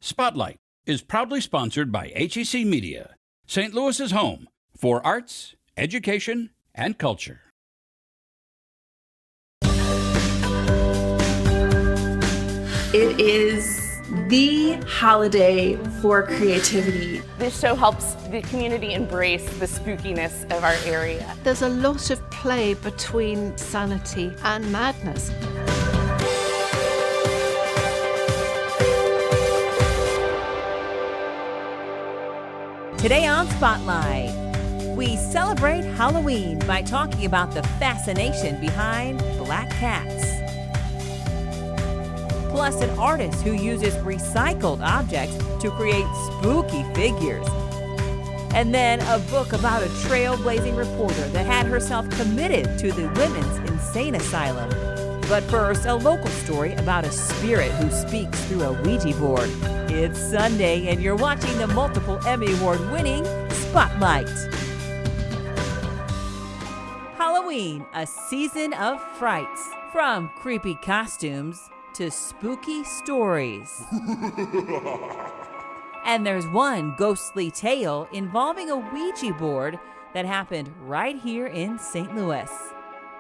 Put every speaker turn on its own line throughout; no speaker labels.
Spotlight is proudly sponsored by HEC Media, St. Louis's home for arts, education, and culture.
It is the holiday for creativity.
This show helps the community embrace the spookiness of our area.
There's a lot of play between sanity and madness.
Today on Spotlight, we celebrate Halloween by talking about the fascination behind black cats. Plus, an artist who uses recycled objects to create spooky figures. And then a book about a trailblazing reporter that had herself committed to the Women's Insane Asylum. But first, a local story about a spirit who speaks through a Ouija board. It's Sunday, and you're watching the multiple Emmy Award-winning Spotlight. Halloween, a season of frights. From creepy costumes to spooky stories. And there's one ghostly tale involving a Ouija board that happened right here in St. Louis.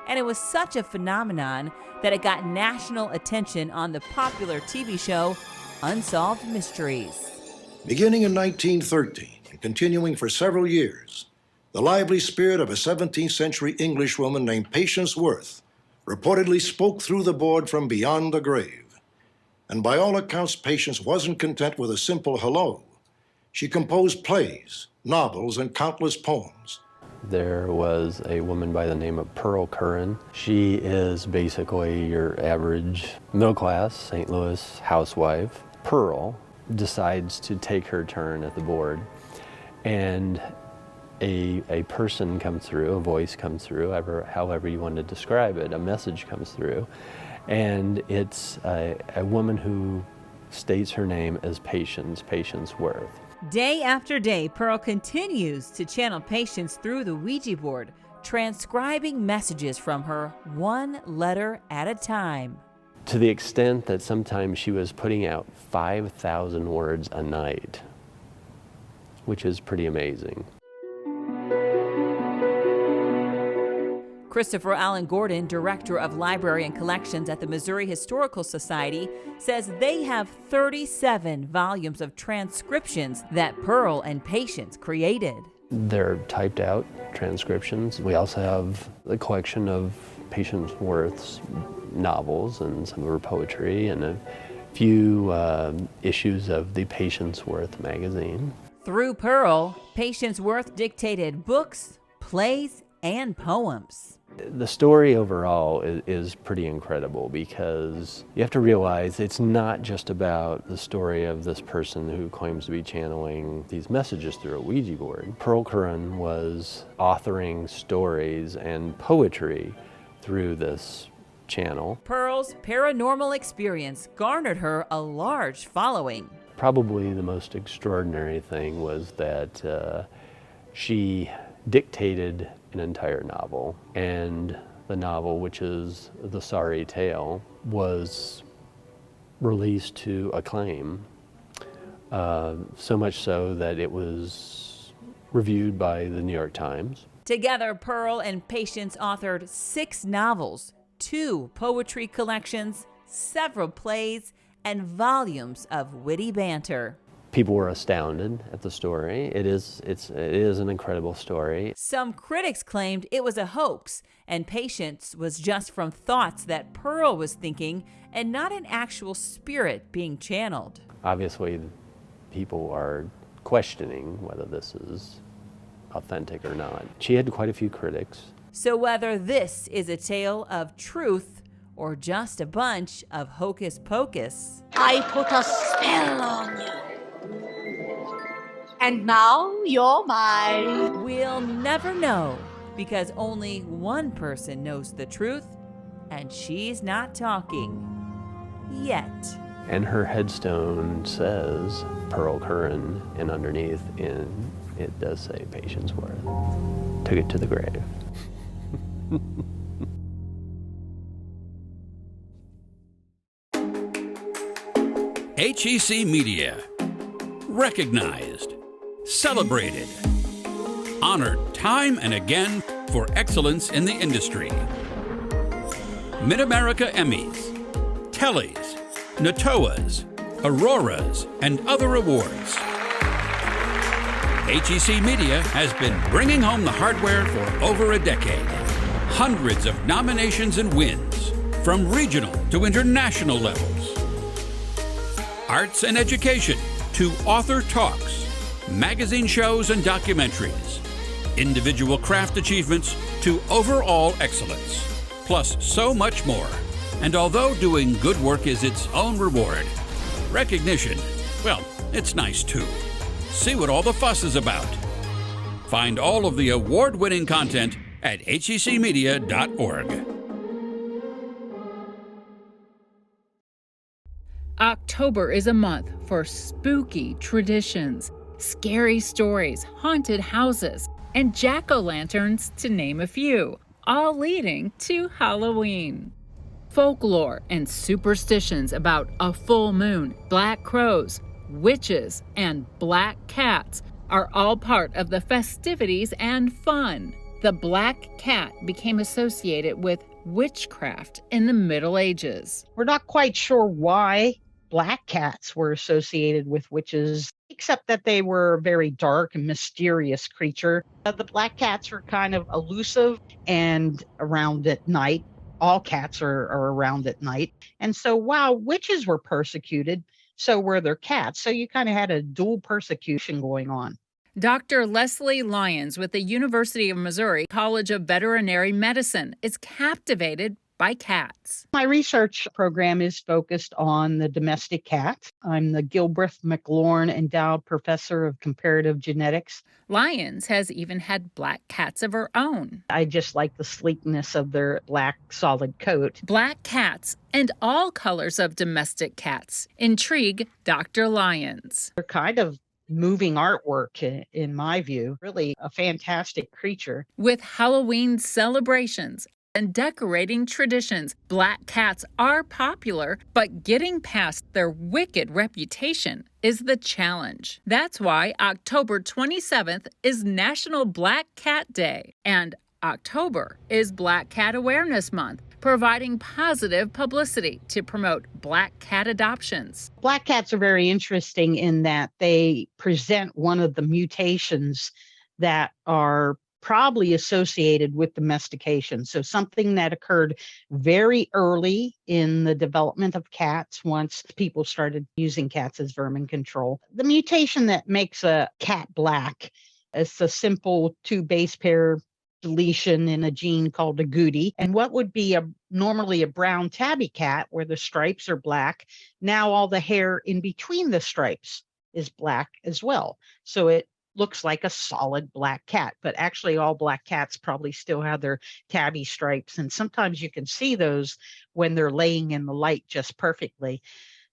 And it was such a phenomenon that it got national attention on the popular TV show Unsolved Mysteries.
Beginning in 1913 and continuing for several years, the lively spirit of a 17th century Englishwoman named Patience Worth reportedly spoke through the board from beyond the grave. And by all accounts, Patience wasn't content with a simple hello. She composed plays, novels, and countless poems.
There was a woman by the name of Pearl Curran. She is basically your average middle-class St. Louis housewife. Pearl decides to take her turn at the board, and a person comes through, a voice comes through, however you want to describe it, a message comes through, and it's a woman who states her name as Patience Worth.
Day after day, Pearl continues to channel Patience through the Ouija board, transcribing messages from her one letter at a time.
To the extent that sometimes she was putting out 5,000 words a night, which is pretty amazing.
Christopher Allen Gordon, Director of Library and Collections at the Missouri Historical Society, says they have 37 volumes of transcriptions that Pearl and Patience created.
They're typed out transcriptions. We also have a collection of Patience Worth's novels and some of her poetry and a few issues of the Patience Worth magazine.
Through Pearl, Patience Worth dictated books, plays, and poems.
The story overall is pretty incredible because you have to realize it's not just about the story of this person who claims to be channeling these messages through a Ouija board. Pearl Curran was authoring stories and poetry through this channel.
Pearl's paranormal experience garnered her a large following.
Probably the most extraordinary thing was that she dictated an entire novel, and the novel, which is The Sorry Tale, was released to acclaim, so much so that it was reviewed by the New York Times.
Together, Pearl and Patience authored 6 novels, 2 poetry collections, several plays, and volumes of witty banter.
People were astounded at the story. It is an incredible story.
Some critics claimed it was a hoax, and Patience was just from thoughts that Pearl was thinking and not an actual spirit being channeled.
Obviously, people are questioning whether this is authentic or not. She had quite a few critics.
So whether this is a tale of truth or just a bunch of hocus pocus,
I put a spell on you. And now you're mine.
we'll never know, because only one person knows the truth, and she's not talking yet.
And her headstone says Pearl Curran, and underneath it does say Patience Worth. Took it to the grave.
HEC Media, recognized, celebrated, honored time and again for excellence in the industry. Mid-America Emmys, Tellys, Natoas, Auroras, and other awards. HEC Media has been bringing home the hardware for over a decade. Hundreds of nominations and wins, from regional to international levels. Arts and education to author talks, magazine shows and documentaries. Individual craft achievements to overall excellence. Plus so much more. And although doing good work is its own reward, recognition, well, it's nice too. See what all the fuss is about. Find all of the award-winning content at hecmedia.org.
October is a month for spooky traditions, scary stories, haunted houses, and jack-o'-lanterns, to name a few, all leading to Halloween. Folklore and superstitions about a full moon, black crows, witches, and black cats are all part of the festivities and fun. The black cat became associated with witchcraft in the Middle Ages.
We're not quite sure why black cats were associated with witches, except that they were a very dark and mysterious creature. The black cats are kind of elusive and around at night. All cats are around at night. And so while witches were persecuted, so were their cats. So you kind of had a dual persecution going on.
Dr. Leslie Lyons with the University of Missouri College of Veterinary Medicine is captivated by cats.
My research program is focused on the domestic cat. I'm the Gilbreth McLaurin Endowed Professor of Comparative Genetics.
Lyons has even had black cats of her own.
I just like the sleekness of their black solid coat.
Black cats and all colors of domestic cats intrigue Dr. Lyons.
They're kind of moving artwork, in my view. Really a fantastic creature.
With Halloween celebrations and decorating traditions, black cats are popular, but getting past their wicked reputation is the challenge. That's why October 27th is National Black Cat Day, and October is Black Cat Awareness Month, providing positive publicity to promote black cat adoptions.
Black cats are very interesting in that they present one of the mutations that are probably associated with domestication. So something that occurred very early in the development of cats once people started using cats as vermin control. The mutation that makes a cat black is a simple 2 base pair deletion in a gene called a agouti. And what would be normally a brown tabby cat where the stripes are black, now all the hair in between the stripes is black as well. So it looks like a solid black cat, but actually all black cats probably still have their tabby stripes. And sometimes you can see those when they're laying in the light just perfectly.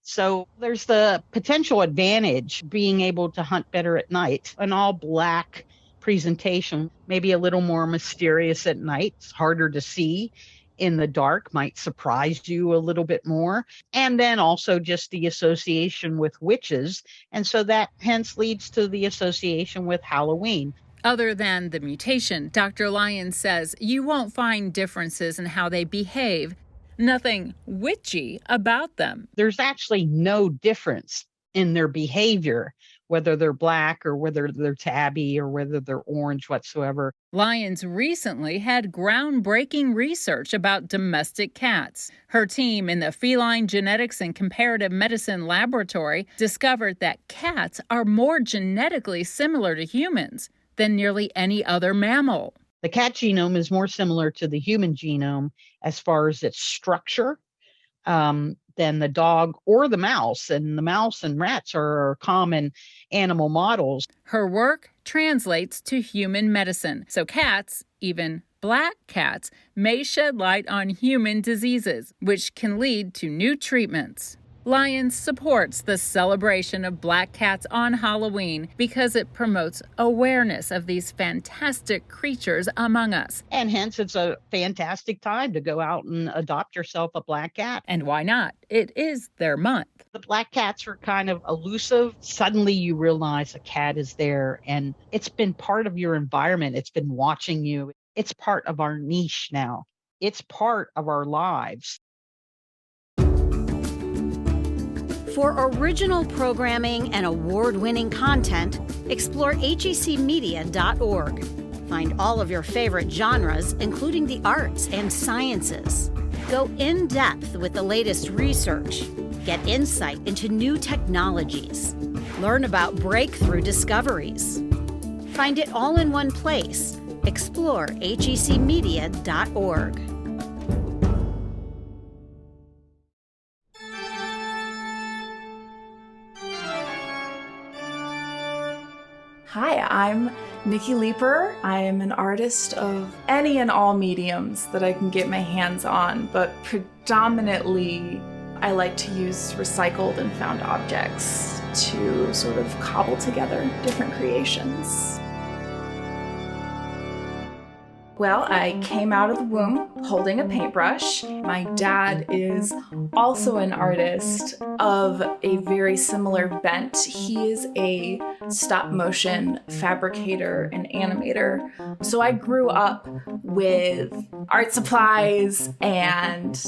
So there's the potential advantage being able to hunt better at night. An all black presentation, maybe a little more mysterious at night. It's harder to see in the dark, might surprise you a little bit more. And then also just the association with witches. And so that hence leads to the association with Halloween.
Other than the mutation, Dr. Lyons says you won't find differences in how they behave. Nothing witchy about them.
There's actually no difference in their behavior, whether they're black or whether they're tabby or whether they're orange whatsoever.
Lyons recently had groundbreaking research about domestic cats. Her team in the Feline Genetics and Comparative Medicine Laboratory discovered that cats are more genetically similar to humans than nearly any other mammal.
The cat genome is more similar to the human genome as far as its structure than the dog or the mouse. And the mouse and rats are common animal models.
Her work translates to human medicine. So cats, even black cats, may shed light on human diseases, which can lead to new treatments. Lions supports the celebration of black cats on Halloween because it promotes awareness of these fantastic creatures among us.
And hence, it's a fantastic time to go out and adopt yourself a black cat.
And why not? It is their month.
The black cats are kind of elusive. Suddenly you realize a cat is there and it's been part of your environment. It's been watching you. It's part of our niche now. It's part of our lives.
For original programming and award-winning content, explore hecmedia.org. Find all of your favorite genres, including the arts and sciences. Go in-depth with the latest research. Get insight into new technologies. Learn about breakthrough discoveries. Find it all in one place. Explore hecmedia.org.
Hi, I'm Nikki Leeper. I am an artist of any and all mediums that I can get my hands on, but predominantly I like to use recycled and found objects to sort of cobble together different creations. Well, I came out of the womb holding a paintbrush. My dad is also an artist of a very similar bent. He is a stop motion fabricator and animator. So I grew up with art supplies and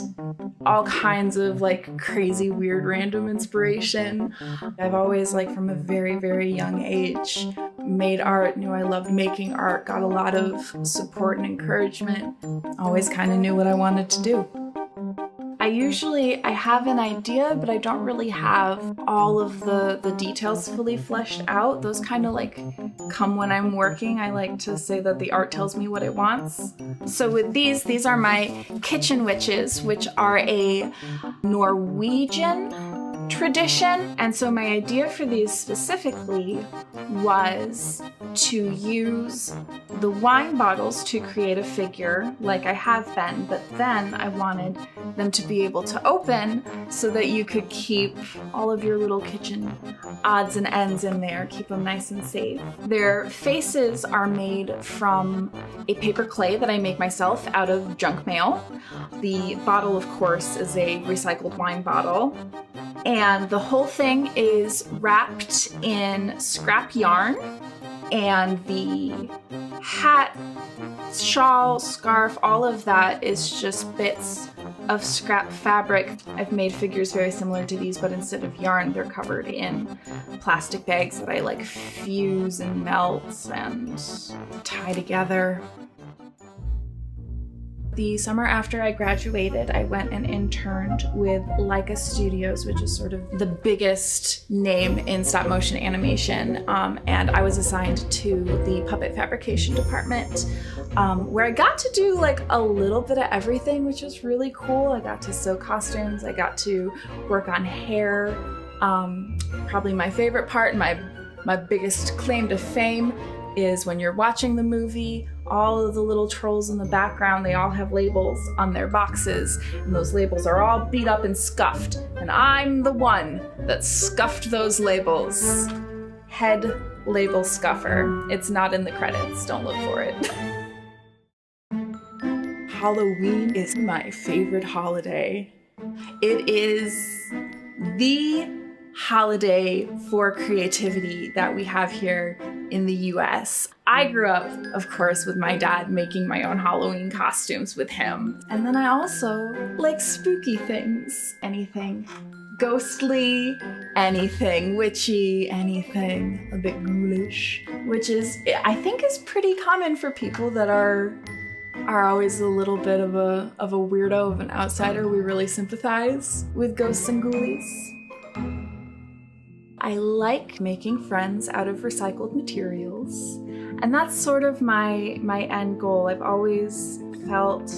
all kinds of like crazy, weird, random inspiration. I've always, like from a very, very young age, made art, knew I loved making art, got a lot of support and encouragement. Always kind of knew what I wanted to do. I have an idea, but I don't really have all of the details fully fleshed out. Those kind of like come when I'm working. I like to say that the art tells me what it wants. So with these are my kitchen witches, which are a Norwegian tradition. And so my idea for these specifically was to use the wine bottles to create a figure like I have been, but then I wanted them to be able to open so that you could keep all of your little kitchen odds and ends in there, keep them nice and safe. Their faces are made from a paper clay that I make myself out of junk mail. The bottle, of course, is a recycled wine bottle. And the whole thing is wrapped in scrap yarn, and the hat, shawl, scarf, all of that is just bits of scrap fabric. I've made figures very similar to these, but instead of yarn, they're covered in plastic bags that I like fuse and melt and tie together. The summer after I graduated, I went and interned with Leica Studios, which is sort of the biggest name in stop motion animation. And I was assigned to the puppet fabrication department, where I got to do like a little bit of everything, which was really cool. I got to sew costumes, I got to work on hair. Probably my favorite part, my biggest claim to fame is when you're watching the movie, all of the little trolls in the background, they all have labels on their boxes, and those labels are all beat up and scuffed. And I'm the one that scuffed those labels. Head label scuffer. It's not in the credits, don't look for it. Halloween is my favorite holiday. It is the holiday for creativity that we have here in the US. I grew up, of course, with my dad making my own Halloween costumes with him. And then I also like spooky things. Anything ghostly, anything witchy, anything a bit ghoulish, which is, I think, is pretty common for people that are always a little bit of a weirdo, of an outsider. We really sympathize with ghosts and ghoulies. I like making friends out of recycled materials, and that's sort of my end goal. I've always felt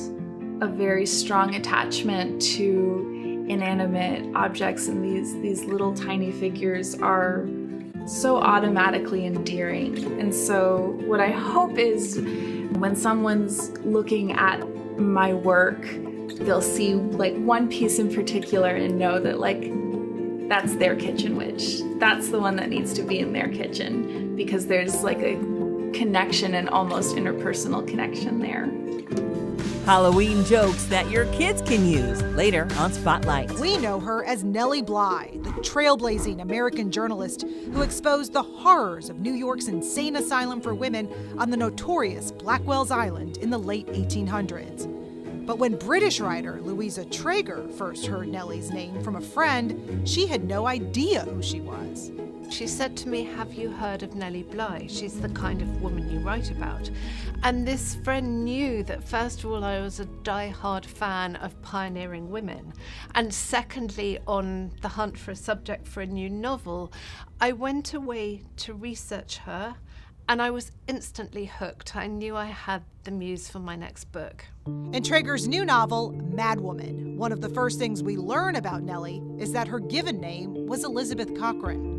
a very strong attachment to inanimate objects, and these little tiny figures are so automatically endearing. And so what I hope is when someone's looking at my work, they'll see like one piece in particular and know that like that's their kitchen witch. That's the one that needs to be in their kitchen, because there's like a connection and almost interpersonal connection there.
Halloween jokes that your kids can use later on Spotlight.
We know her as Nellie Bly, the trailblazing American journalist who exposed the horrors of New York's insane asylum for women on the notorious Blackwell's Island in the late 1800s. But when British writer Louisa Treger first heard Nellie's name from a friend, she had no idea who she was.
She said to me, "Have you heard of Nellie Bly? She's the kind of woman you write about." And this friend knew that, first of all, I was a die-hard fan of pioneering women. And secondly, on the hunt for a subject for a new novel, I went away to research her, and I was instantly hooked. I knew I had the muse for my next book.
In Treger's new novel, Madwoman, one of the first things we learn about Nellie is that her given name was Elizabeth Cochran.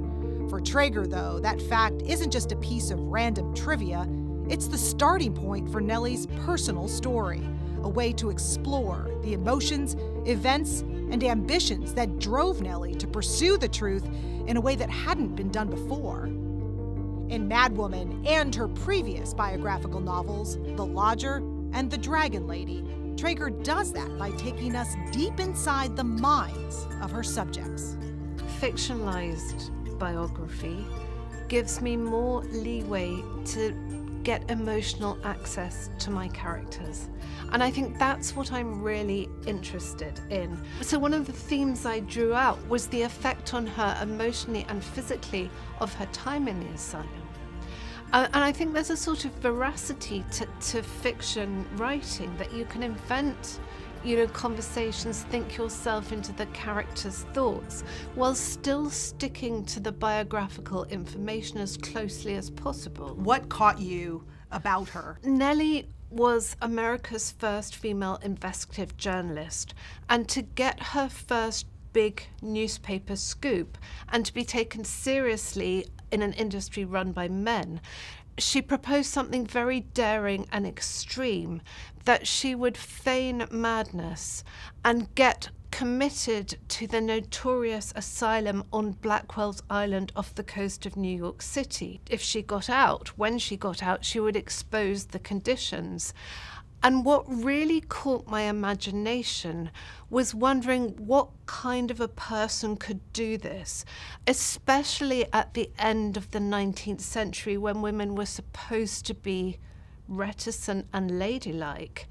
For Treger, though, that fact isn't just a piece of random trivia, it's the starting point for Nellie's personal story, a way to explore the emotions, events, and ambitions that drove Nellie to pursue the truth in a way that hadn't been done before. In Madwoman and her previous biographical novels, The Lodger and The Dragon Lady, Treger does that by taking us deep inside the minds of her subjects.
Fictionalized biography gives me more leeway to get emotional access to my characters. And I think that's what I'm really interested in. So one of the themes I drew out was the effect on her emotionally and physically of her time in the asylum. And I think there's a sort of veracity to fiction writing, that you can invent conversations, think yourself into the character's thoughts, while still sticking to the biographical information as closely as possible.
What caught you about her?
Nellie was America's first female investigative journalist, and to get her first big newspaper scoop and to be taken seriously in an industry run by men, she proposed something very daring and extreme, that she would feign madness and get committed to the notorious asylum on Blackwell's Island off the coast of New York City. If she got out, when she got out, she would expose the conditions. And what really caught my imagination was wondering what kind of a person could do this, especially at the end of the 19th century, when women were supposed to be reticent and ladylike.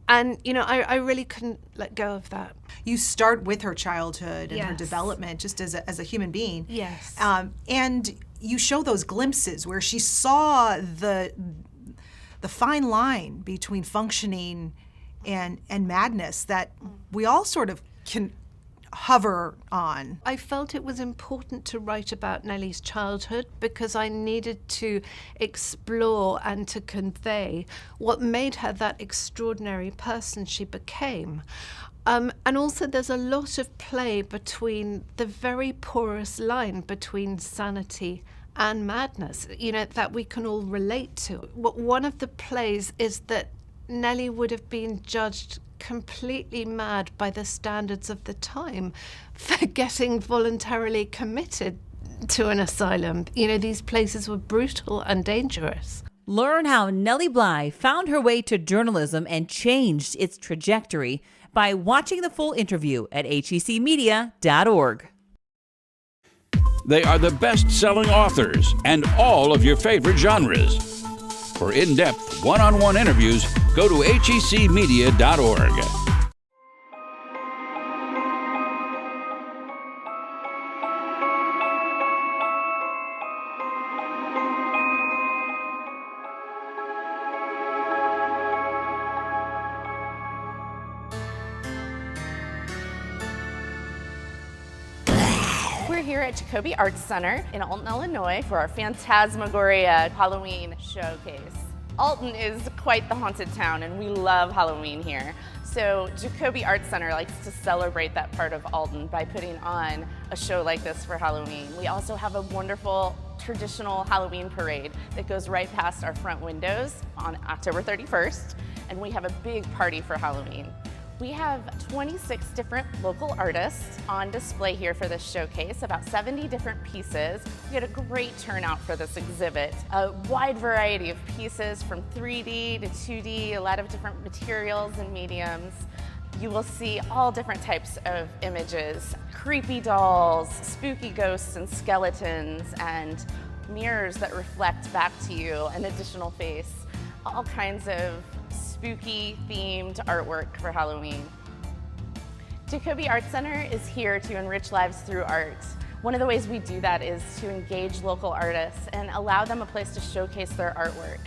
And, I really couldn't let go of that.
You start with her childhood and her
Yes.
development just as a human being.
Yes.
And you show those glimpses where she saw the fine line between functioning and madness that we all sort of can hover on.
I felt it was important to write about Nellie's childhood because I needed to explore and to convey what made her that extraordinary person she became. And also there's a lot of play between the very porous line between sanity and madness, that we can all relate to. One of the plays is that Nellie would have been judged completely mad by the standards of the time for getting voluntarily committed to an asylum. These places were brutal and dangerous.
Learn how Nellie Bly found her way to journalism and changed its trajectory by watching the full interview at hecmedia.org.
They are the best-selling authors and all of your favorite genres. For in-depth, one-on-one interviews, go to hecmedia.org.
We're here at Jacoby Arts Center in Alton, Illinois for our Phantasmagoria Halloween showcase. Alton is quite the haunted town and we love Halloween here. So Jacoby Arts Center likes to celebrate that part of Alton by putting on a show like this for Halloween. We also have a wonderful traditional Halloween parade that goes right past our front windows on October 31st, and we have a big party for Halloween. We have 26 different local artists on display here for this showcase, about 70 different pieces. We had a great turnout for this exhibit. A wide variety of pieces from 3D to 2D, a lot of different materials and mediums. You will see all different types of images, creepy dolls, spooky ghosts and skeletons, and mirrors that reflect back to you an additional face. All kinds of spooky themed artwork for Halloween. Jacoby Art Center is here to enrich lives through art. One of the ways we do that is to engage local artists and allow them a place to showcase their artwork.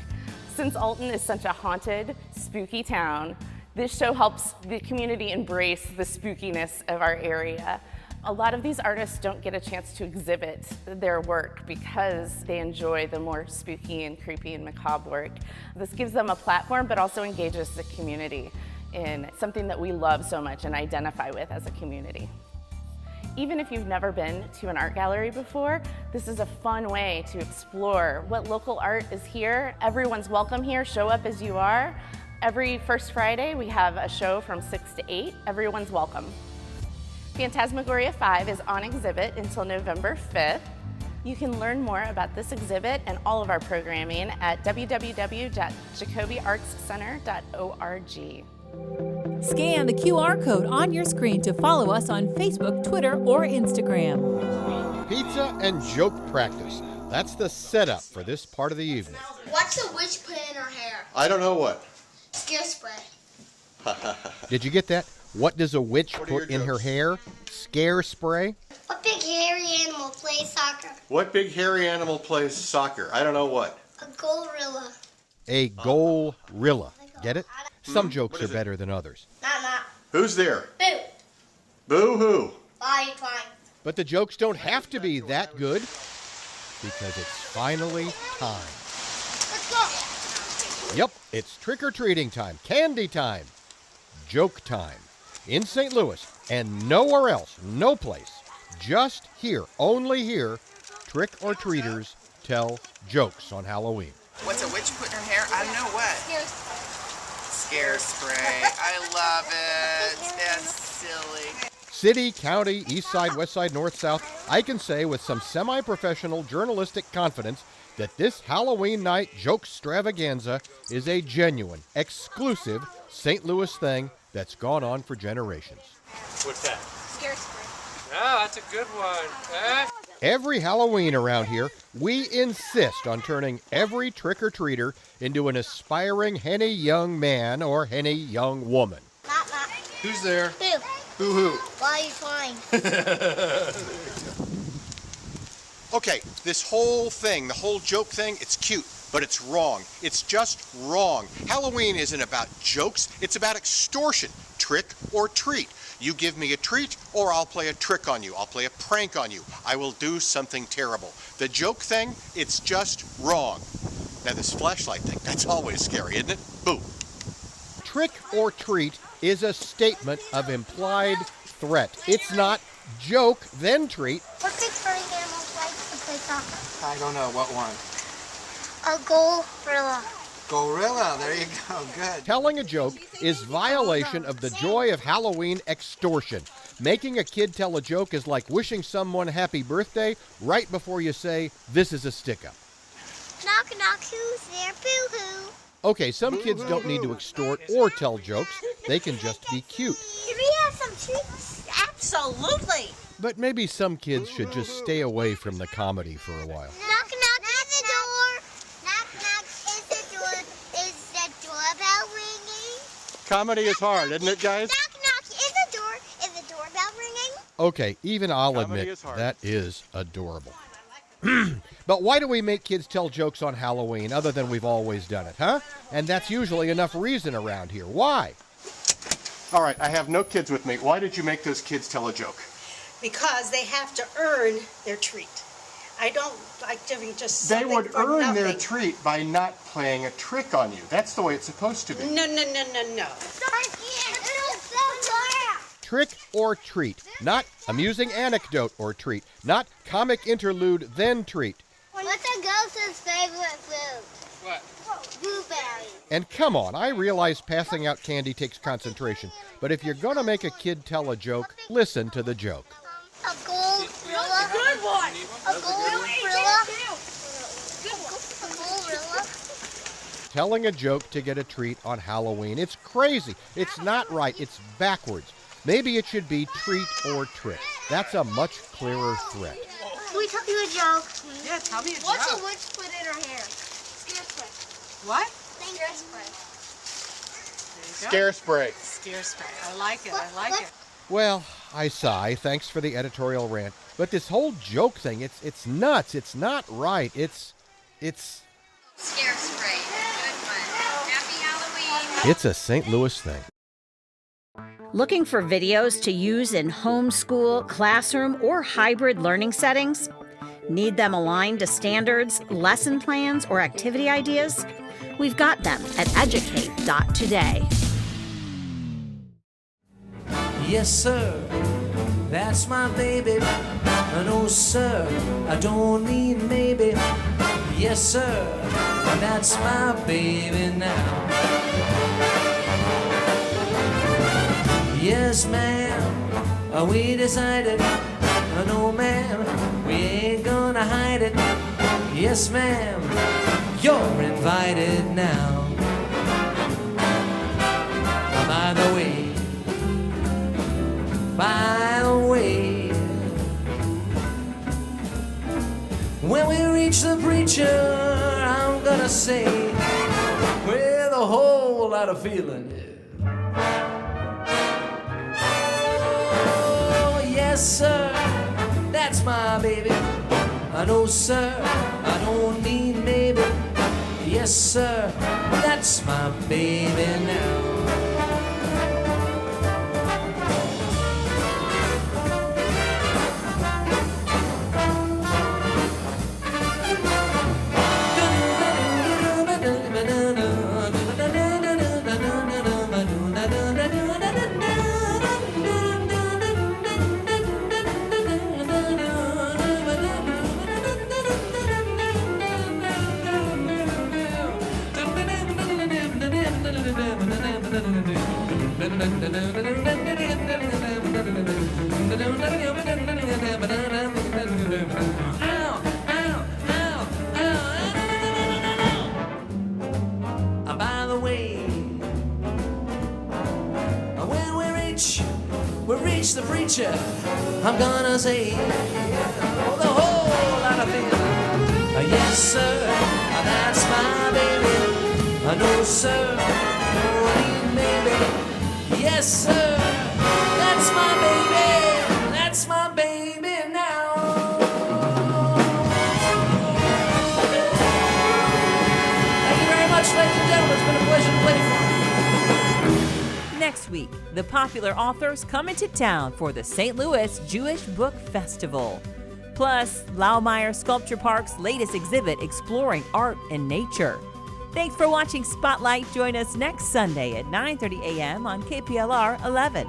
Since Alton is such a haunted, spooky town, this show helps the community embrace the spookiness of our area. A lot of these artists don't get a chance to exhibit their work because they enjoy the more spooky and creepy and macabre work. This gives them a platform, but also engages the community in something that we love so much and identify with as a community. Even if you've never been to an art gallery before, this is a fun way to explore what local art is here. Everyone's welcome here, show up as you are. Every first Friday, we have a show from 6 to 8. Everyone's welcome. Phantasmagoria 5 is on exhibit until November 5th. You can learn more about this exhibit and all of our programming at www.jacobyartscenter.org.
Scan the QR code on your screen to follow us on Facebook, Twitter, or Instagram.
Pizza and joke practice. That's the setup for this part of the evening.
What's a witch put in her hair?
I don't know what.
Scare spray.
Did you get that? What does a witch put in her hair? Scare spray?
What big hairy animal plays soccer?
What big hairy animal plays soccer? I don't know what.
A gorilla.
A gorilla. Get it? Some jokes are better than others.
Not.
Who's there?
Boo.
Boo hoo.
Why are you crying?
But the jokes don't have to be that good because it's finally time.
Let's go.
Yep, it's trick-or-treating time, candy time, joke time. In St. Louis and nowhere else, no place, just here, only here, trick-or-treaters tell jokes on Halloween.
What's a witch put in her hair? I don't know what. Scare spray. I love it. That's silly.
City, county, east side, west side, north, south, I can say with some semi-professional journalistic confidence that this Halloween night joke extravaganza is a genuine, exclusive St. Louis thing that's gone on for generations.
What's that?
Scare spray.
Oh, that's a good one.
Every Halloween around here, we insist on turning every trick-or-treater into an aspiring henny young man or henny young woman.
Not.
Who's there?
Boo.
Boo-hoo.
Why are you crying?
Okay, this whole thing, the whole joke thing, it's cute, but it's wrong. It's just wrong. Halloween isn't about jokes, it's about extortion. Trick or treat. You give me a treat, or I'll play a trick on you. I'll play a prank on you. I will do something terrible. The joke thing, it's just wrong. Now this flashlight thing, that's always scary, isn't it? Boo. Trick or treat is a statement of implied threat. It's not joke, then treat.
What big furry animal likes to play soccer?
I don't know. What one?
A gorilla.
Gorilla. There you go. Good.
Telling a joke is violation of the joy of Halloween extortion. Making a kid tell a joke is like wishing someone happy birthday right before you say, this is a stick-up.
Knock, knock, who's there? Boo-hoo.
Okay, some kids don't need to extort or tell jokes. They can just be cute.
Can we have some treats?
Absolutely.
But maybe some kids should just stay away from the comedy for a while.
Knock, knock, is the door? Knock, knock, is the door? Is the doorbell ringing?
Comedy is hard, isn't it, guys?
Knock, knock, is the doorbell ringing?
Okay, even I'll admit that is adorable. But why do we make kids tell jokes on Halloween other than we've always done it, huh? And that's usually enough reason around here. Why? All right, I have no kids with me. Why did you make those kids tell a joke?
Because they have to earn their treat. I don't like giving just
They
something
would
for
earn
nothing.
their treat by not playing a trick on you. That's the way it's supposed to be.
No.
Trick or treat, not amusing anecdote or treat, not comic interlude then treat.
What's a ghost's favorite food?
What?
Blueberry.
And come on, I realize passing out candy takes concentration, but if you're gonna make a kid tell a joke, listen to the joke.
A gold gorilla. Good one. A gold gorilla. A gold gorilla.
Telling a joke to get a treat on Halloween. It's crazy. It's not right. It's backwards. Maybe it should be treat or trick. That's a much clearer threat.
Can we tell you a joke?
Yeah, tell me a joke.
What's a witch put in her hair? Scare spray.
What?
Scare spray.
Scare spray.
Scare spray. I like it. I like it.
Well, I sigh. Thanks for the editorial rant. But this whole joke thing, it's nuts. It's not right. It's
Scare spray. Good one. Happy Halloween.
It's a St. Louis thing.
Looking for videos to use in homeschool, classroom, or hybrid learning settings? Need them aligned to standards, lesson plans, or activity ideas? We've got them at educate.today.
Yes, sir, that's my baby. No, sir, I don't need maybe. Yes, sir, that's my baby now. Yes, ma'am, we decided. No, ma'am, we ain't gonna hide it. Yes, ma'am, you're invited now. By the way, when we reach the preacher, I'm gonna say with a whole lot of feeling. Oh, yes, sir, that's my baby. No, sir, I don't need maybe. Yes, sir, that's my baby now. By the way, when we reach the preacher, I'm gonna say the whole lot of feeling. Yes, sir, that's my baby. No, sir, no need maybe. Yes, sir, that's my baby. That's my baby now. Thank you very much, ladies and gentlemen. It's been a pleasure to play for you.
Next week, the popular authors come into town for the St. Louis Jewish Book Festival. Plus, Laumeier Sculpture Park's latest exhibit exploring art and nature. Thanks for watching Spotlight. Join us next Sunday at 9:30 a.m. on KPLR 11.